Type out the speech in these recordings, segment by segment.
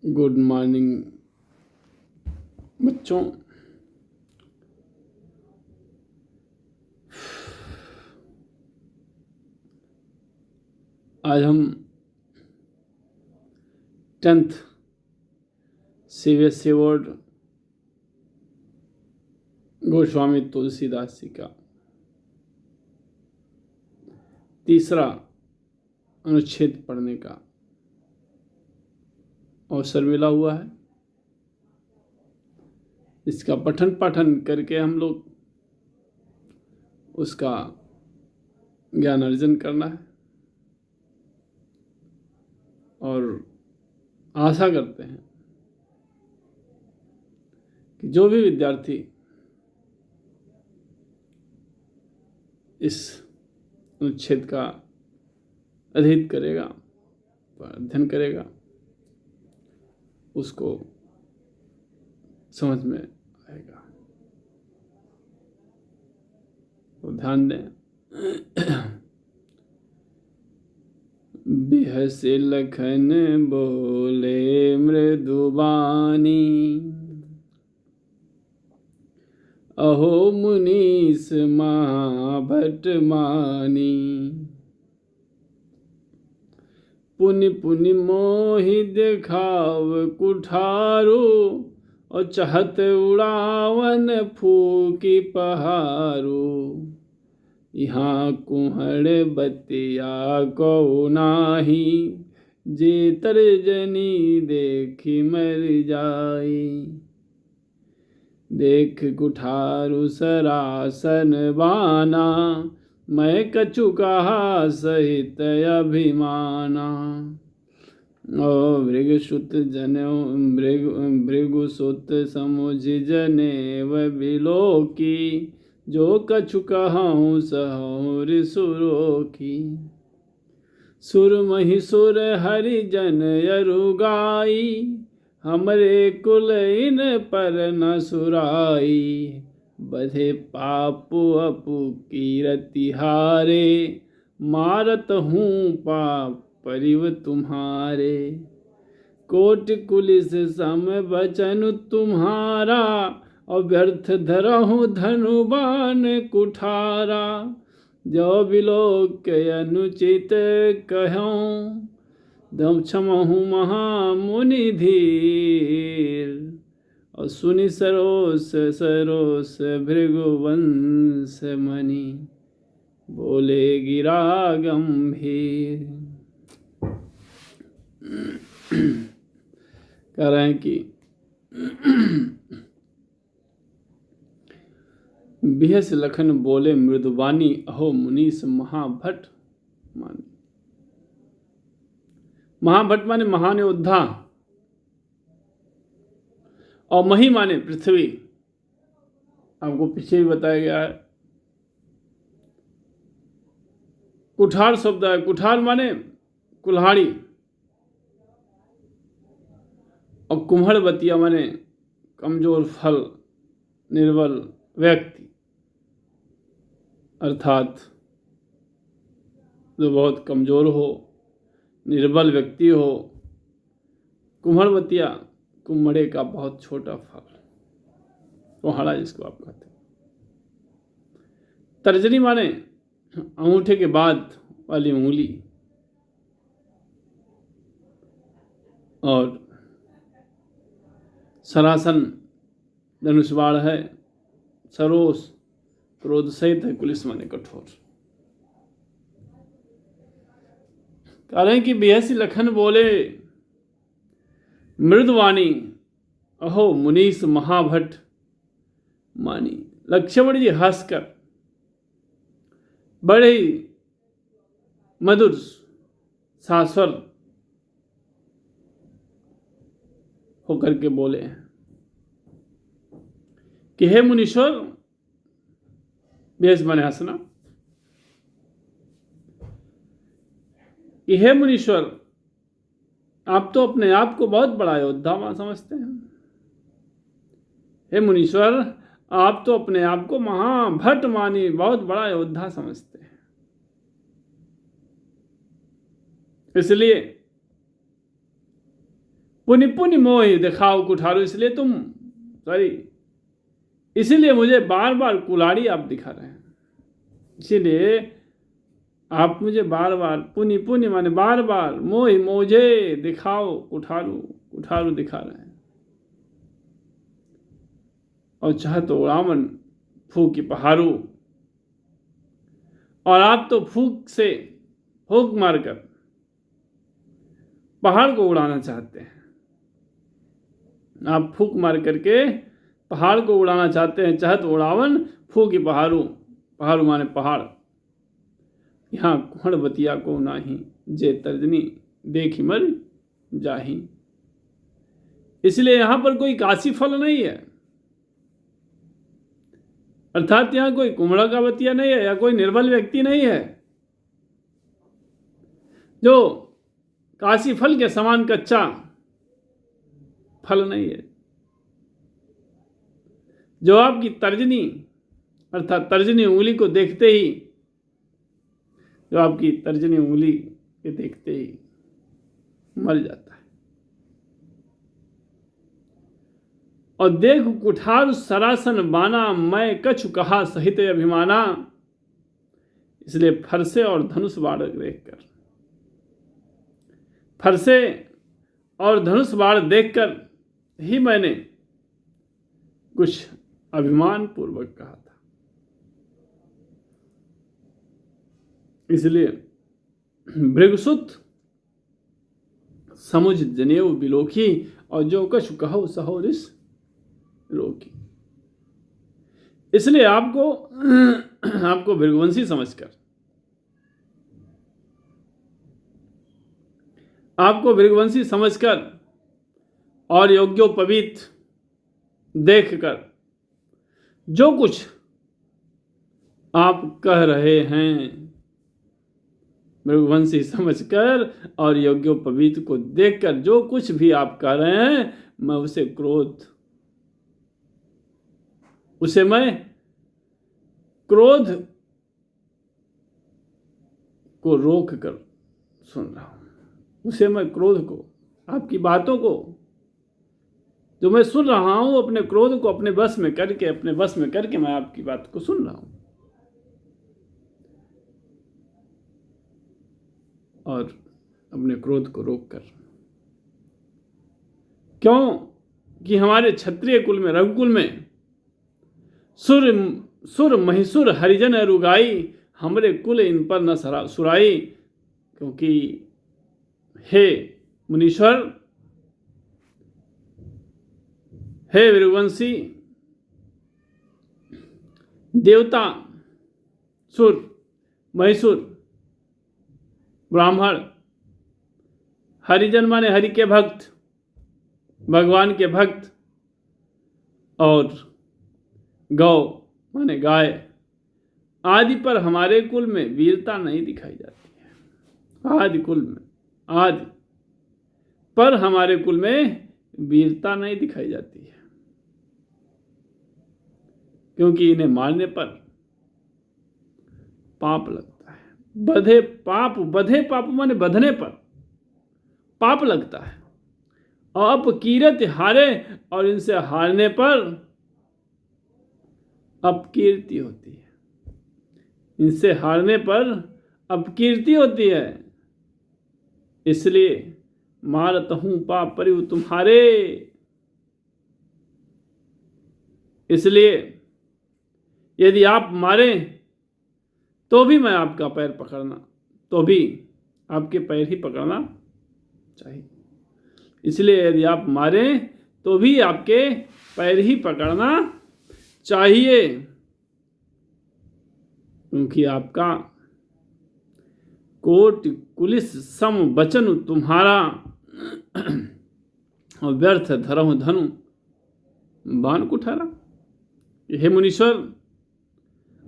Good morning बच्चों। आज हम 10th CBSE board Goswami Tulsidas ji का तीसरा अनुच्छेद पढ़ने का अवसर मिला हुआ है। इसका पठन पाठन करके हम लोग उसका ज्ञान अर्जन करना है और आशा करते हैं कि जो भी विद्यार्थी इस अनुच्छेद का अध्ययन करेगा, अध्ययन करेगा, उसको समझ में आएगा। तो ध्यान दें। बिहसे लखन बोले मृदुबानी, अहो मुनीस महाभट मानी। पुनि पुनि मोहि देखाव कुठारो, और चहत उड़ावन फूकी पहारो। यहाँ कुहड़ बतिया को नाही, जे तर्जनी देखी मर जाई। देख कुठारु सरासन बाना, मैं कछु कहा सहित अभिमाना। ओ भृगुसुत जनेऊ भृगुसुत समुझ जनेव बिलोकी, जो कछु कहूँ सहूर सुरोखी। सुर महिसुर हरिजन यरुगाई, हमरे कुल इन पर न सुराई। बधे पापु अपु कीरति हारे, मारत हूँ पाप परिव तुम्हारे। कोट कुलिस सम बचन तुम्हारा, और व्यर्थ धरहु धनुबान कुठारा। जो बिलोक अनुचित कहूँ, दम क्षमहु महामुनि धीर। और सुनि सरोस सरोस भृगुवंश मणि, बोले गिरा गंभीर। कह रहे हैं कि बिहस लखन बोले मृदुबानी, अहो मुनीस महाभट मानी। महाभट माने महान योद्धा, और मही माने पृथ्वी। आपको पीछे भी बताया गया है। कुठार शब्द है, कुठार माने कुल्हाड़ी, और कुम्हड़बतिया माने कमजोर फल, निर्बल व्यक्ति, अर्थात जो बहुत कमजोर हो, निर्बल व्यक्ति हो। कुम्हड़बतिया कुम्हड़े का बहुत छोटा फल, कुम्हाड़ा जिसको आप कहते हैं। तर्जनी माने अंगूठे के बाद वाली उंगली, और सरासन धनुष बाण है। सरोस क्रोध सहित है। कुलिस माने कठोर। कह रहे हैं कि बिहसी लखन बोले मृदुवाणी, अहो मुनीस महाभट मानी। लक्ष्मण जी हंसकर बड़े ही मधुर सास्वर होकर के बोले हैं कि हे मुनीश्वर, बेस माने हंसना, कि हे मुनीश्वर, आप तो अपने आप को बहुत बड़ा योद्धा समझते हैं। हे मुनीश्वर, आप तो अपने आप को महाभट मानी बहुत बड़ा योद्धा समझते हैं। इसलिए पुनि पुनि मोहि दिखाओ कुठारो, इसीलिए मुझे बार बार कुल्हाड़ी आप दिखा रहे हैं। इसीलिए आप मुझे बार बार, पुनि पुनि माने बार बार, मोहि मुझे दिखाओ कुठारू दिखा रहे हैं। और चाहे तो उड़ावन फूक पहाड़ू, और आप तो फूक मारकर पहाड़ को उड़ाना चाहते हैं। आप फूक मार करके पहाड़ को उड़ाना चाहते हैं। चाहे तो उड़ावन फूक पहाड़ू माने पहाड़। यहाँ कुहड़ बतिया को नाही, जे तर्जनी देखी मर जाही। इसलिए यहां पर कोई काशी फल नहीं है, अर्थात यहां कोई कुम्हड़ा का बतिया नहीं है, या कोई निर्बल व्यक्ति नहीं है जो काशी फल के समान कच्चा फल नहीं है, जो आपकी तर्जनी अर्थात तर्जनी उंगली को देखते ही, जो आपकी तर्जनी उंगली के देखते ही मर जाता है। और देख कुठार सरासन बाना, मैं कछु कहा सहित अभिमाना। इसलिए फरसे और धनुष बाण देखकर, फरसे और धनुष बाण देखकर ही मैंने कुछ अभिमान पूर्वक कहा था। इसलिए भृगुसुत समुझ जनेऊ बिलोकी, और जो कछु कहो सहो रिस रोकी। इसलिए आपको भृगुवंशी समझकर, और योग्योपवीत देखकर जो कुछ आप कह रहे हैं, भृगुवंशी समझकर और योग्योपवीत को देखकर जो कुछ भी आप कह रहे हैं, मैं क्रोध को रोक कर सुन रहा हूं। मैं क्रोध को, आपकी बातों को जो मैं सुन रहा हूं, अपने क्रोध को अपने वश में करके मैं आपकी बात को सुन रहा हूं। और अपने क्रोध को रोककर, क्यों कि हमारे क्षत्रिय कुल में, रघुकुल में सुर महिसुर हरिजन रुगाई, हमरे कुल इन पर न सुराई। क्योंकि हे मुनीश्वर, हे भृगुवंशी, देवता, सुर, महिसुर, ब्राह्मण, हरिजन माने हरि के भक्त, भगवान के भक्त, और गौ माने गाय आदि पर हमारे कुल में वीरता नहीं दिखाई जाती है। आदि पर हमारे कुल में वीरता नहीं दिखाई जाती है, क्योंकि इन्हें मारने पर पाप लगता है। बधे पाप माने बधने पर पाप लगता है। और अपकीरत हारे, और इनसे हारने पर अपकीर्ति होती है। इनसे हारने पर अपकीर्ति होती है। इसलिए मारत हूं पाप परिव तुम्हारे। इसलिए यदि आप मारें तो भी मैं आपका पैर पकड़ना, तो भी आपके पैर ही पकड़ना चाहिए। इसलिए यदि आप मारें तो भी आपके पैर ही पकड़ना चाहिए, क्योंकि आपका कोट कुलिस सम वचन तुम्हारा, और व्यर्थ धरहु धनु बाण कुठारा। हे मुनीश्वर,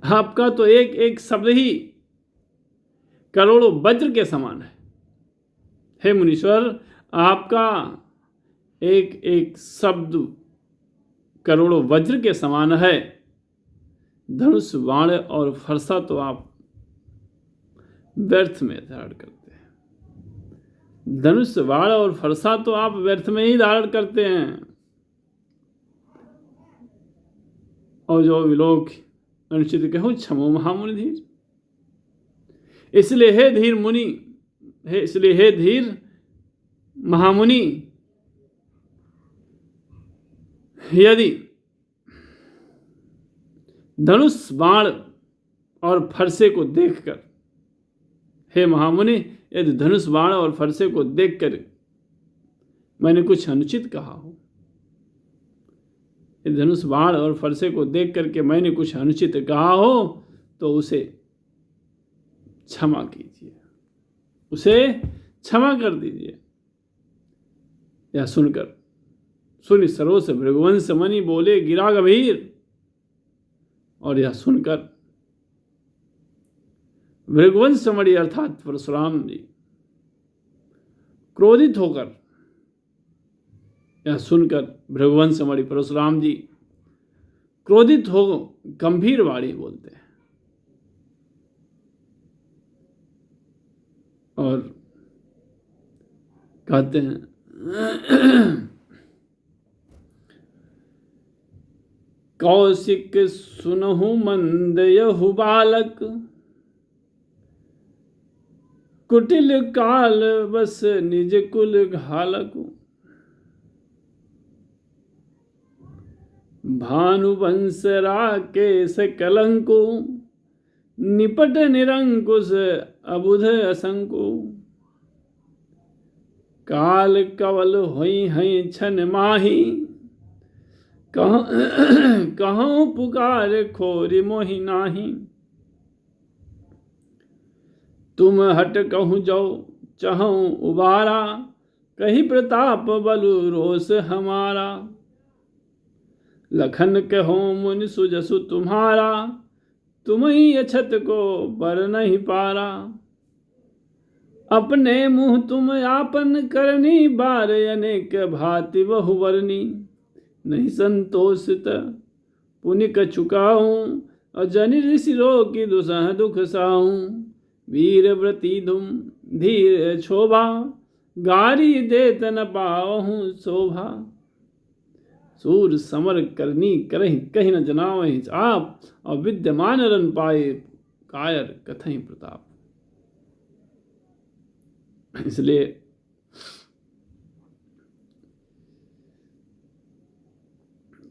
आपका तो एक एक शब्द ही करोड़ों वज्र के समान है। हे मुनीश्वर, आपका एक एक शब्द करोड़ों वज्र के समान है। धनुष बाण और फरसा तो आप व्यर्थ में धारण करते हैं। धनुष बाण और फरसा तो आप व्यर्थ में ही धारण करते हैं, और जो विलोक अनुचित कहूं क्षमो महामुनि धीर। इसलिए हे धीर मुनि, इसलिए हे धीर महामुनि, यदि धनुष बाण और फरसे को देखकर, हे महामुनि, यदि धनुष बाण और फरसे को देखकर मैंने कुछ अनुचित कहा हो, यदि धनुष बाण और फरसे को देख करके मैंने कुछ अनुचित कहा हो तो उसे क्षमा कीजिए, उसे क्षमा कर दीजिए। यह सुनकर सुनि सरोस भृगुवंश मणि बोले गिरा गंभीर। और यह सुनकर भृगुवंश मणि अर्थात परशुराम जी क्रोधित होकर, यह सुनकर भृगुवंश मणि परशुराम जी क्रोधित हो गंभीर वाणी बोलते हैं और कहते हैं कौशिक सुनहु मंद यहु बालक, कुटिल काल बस निज कुल घालकु। भानुवंश राकेश कलंकु, निपट निरंकुश अबुध असंकु। काल कवल होई हैं छन माही, कहूँ पुकार खोरि मोहि नाही। तुम हट कहूँ जाओ चहूँ उबारा, कही प्रताप बलु रोष हमारा। लखन कहो मुनि सुजसु तुम्हारा, तुम ही अछत को बर नहीं पारा। अपने मुँह तुम आपन करनी, बार अनेक भांति बहु वर्णी। नहीं संतोषित पुनिक चुकाऊं, और जनि ऋषि रोगी दुसह दुख साऊं। वीर व्रति दुम धीर क्षोभा, गारी देत न पावहूँ शोभा। सूर समर करनी करहि कहीं न जनावहि आप, और विद्यमान रन पाए कायर कथहि प्रताप। इसलिए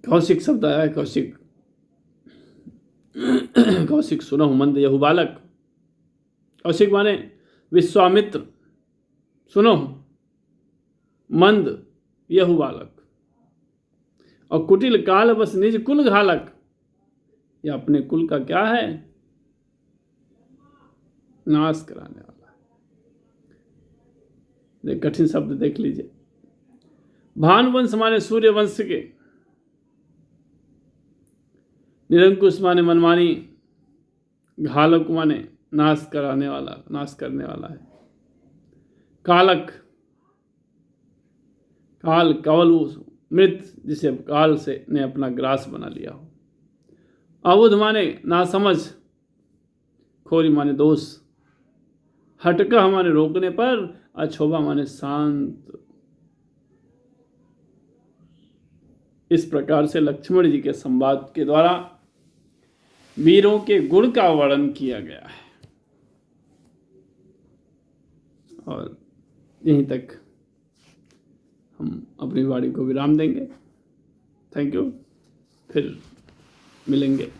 कौशिक शब्द आया है। कौशिक कौशिक सुनहु मंद यहु बालक। कौशिक माने विश्वामित्र, सुनो मंद यहु बालक, और कुटिल काल बस निज कुल घालक। यह अपने कुल का क्या है, नाश कराने वाला है। कठिन शब्द देख लीजिए। भानुवंश माने सूर्य वंश के, निरंकुश माने मनमानी, घालक माने नाश कराने वाला, नाश करने वाला है। कालक, काल कवल मृत, जिसे काल से ने अपना ग्रास बना लिया हो। अबुध माने नासमझ, खोरी माने दोष, हटका माने रोकने पर, अछोभा माने शांत। इस प्रकार से लक्ष्मण जी के संवाद के द्वारा वीरों के गुण का वर्णन किया गया है। और यहीं तक हम अपनी वाणी को विराम देंगे। थैंक यू, फिर मिलेंगे।